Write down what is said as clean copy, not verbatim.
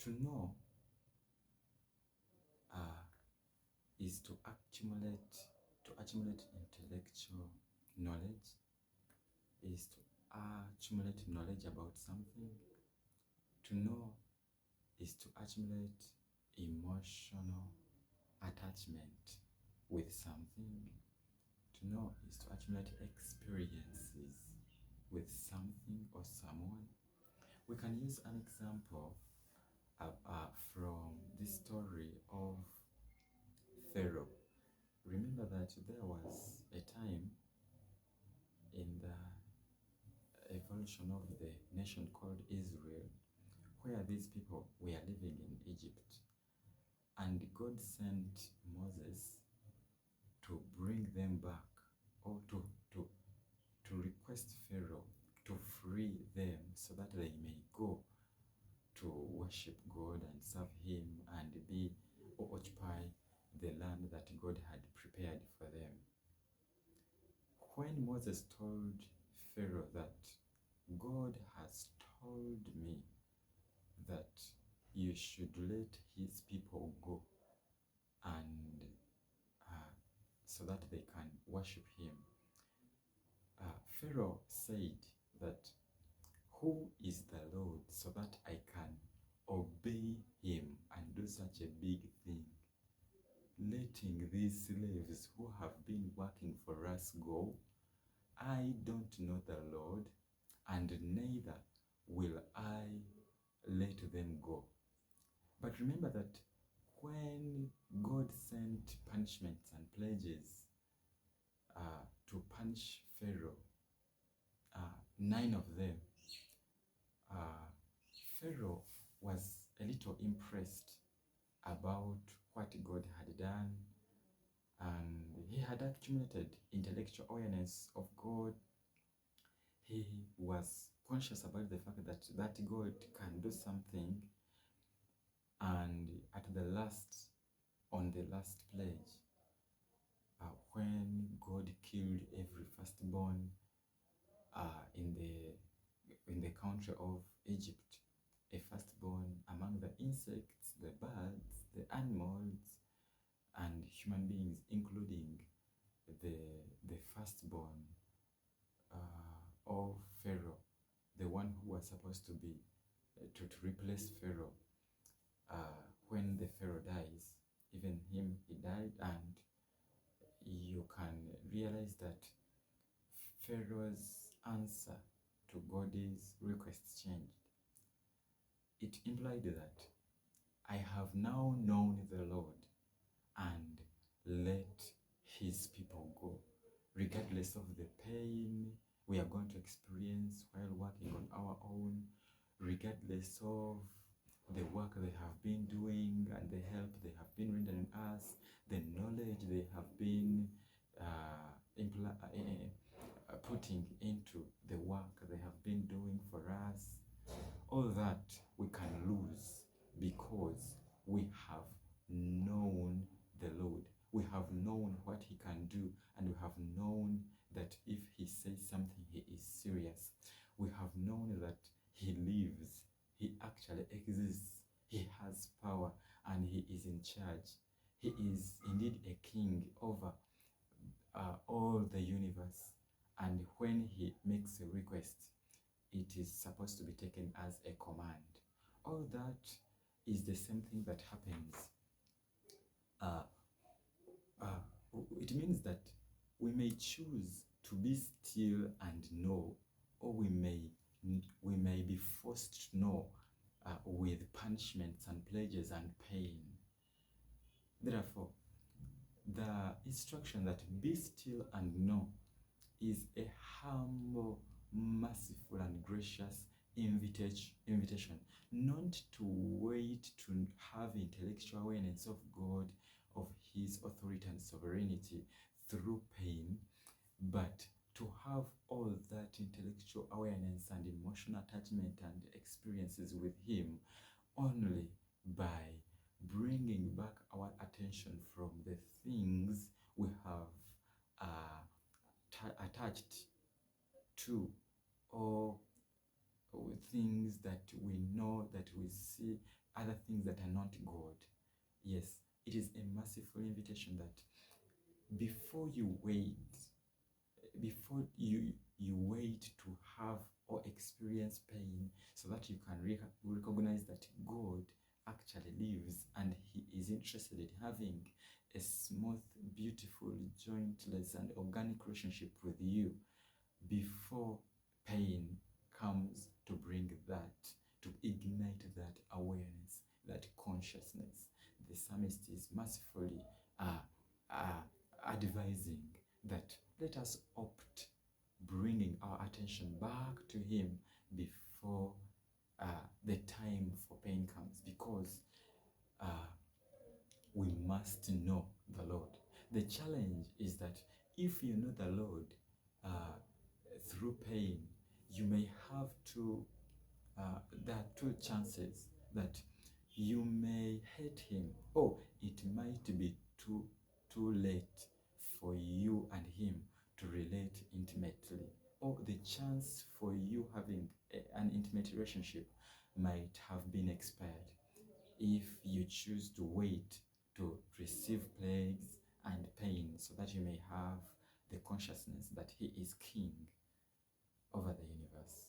To know is to accumulate intellectual knowledge, is to accumulate knowledge about something. To know is to accumulate emotional attachment with something. To know is to accumulate experiences with something or someone. We can use an example from this story of Pharaoh. Remember that there was a time in the evolution of the nation called Israel where these people were living in Egypt, and God sent Moses to bring them back, or to request Pharaoh to free them so that they may go to worship God and serve him and occupy the land that God had prepared for them. When Moses told Pharaoh that God has told me that you should let his people go and so that they can worship him, Pharaoh said that, who is the Lord so that I can obey him and do such a big thing, letting these slaves who have been working for us go? I don't know the Lord, and neither will I let them go. But remember that when God sent punishments and plagues to punish Pharaoh, 9 of them, Pharaoh was a little impressed about what God had done, and he had accumulated intellectual awareness of God. He was conscious about the fact that God can do something, and on the last pledge, when God killed every firstborn in the country of Egypt, a firstborn among the insects, the birds, the animals, and human beings, including the firstborn of Pharaoh, the one who was supposed to be to replace Pharaoh. When the Pharaoh dies, even him, he died, and you can realize that Pharaoh's answer to God's request changed. It implied that I have now known the Lord, and let his people go, regardless of the pain we are going to experience while working on our own, regardless of the work they have been doing and the help they have been rendering us, the knowledge they have been putting into the work they have been doing for us. All that we can lose because we have known the Lord. We have known what he can do, and we have known that if he says something, he is serious. We have known that he lives, he actually exists, he has power, and he is in charge. He is indeed a king over all the universe, and when he makes a request, it is supposed to be taken as a command. All that is the same thing that happens. It means that we may choose to be still and know, or we may be forced to know with punishments and pleasures and pain. Therefore, the instruction that be still and know is a humble, merciful, and gracious invitation, not to wait to have intellectual awareness of God, of his authority and sovereignty through pain, but to have all that intellectual awareness and emotional attachment and experiences with him only by bringing back our attention from the things we have attached to, or things that we know, that we see, other things that are not God. Yes, it is a merciful invitation that before you wait, before you wait to have or experience pain, so that you can recognize that God actually lives and he is interested in having a smooth, beautiful, jointless and organic relationship with you, before pain comes to bring that, to ignite that awareness, that consciousness. The psalmist is mercifully advising that let us opt bringing our attention back to him before the time for pain comes, because we must know the Lord. The challenge is that if you know the Lord through pain, you may have there are two chances that you may hate him, or it might be too late for you and him to relate intimately, or the chance for you having an intimate relationship might have been expired if you choose to wait to receive plagues and pain, so that you may have the consciousness that he is king over the universe.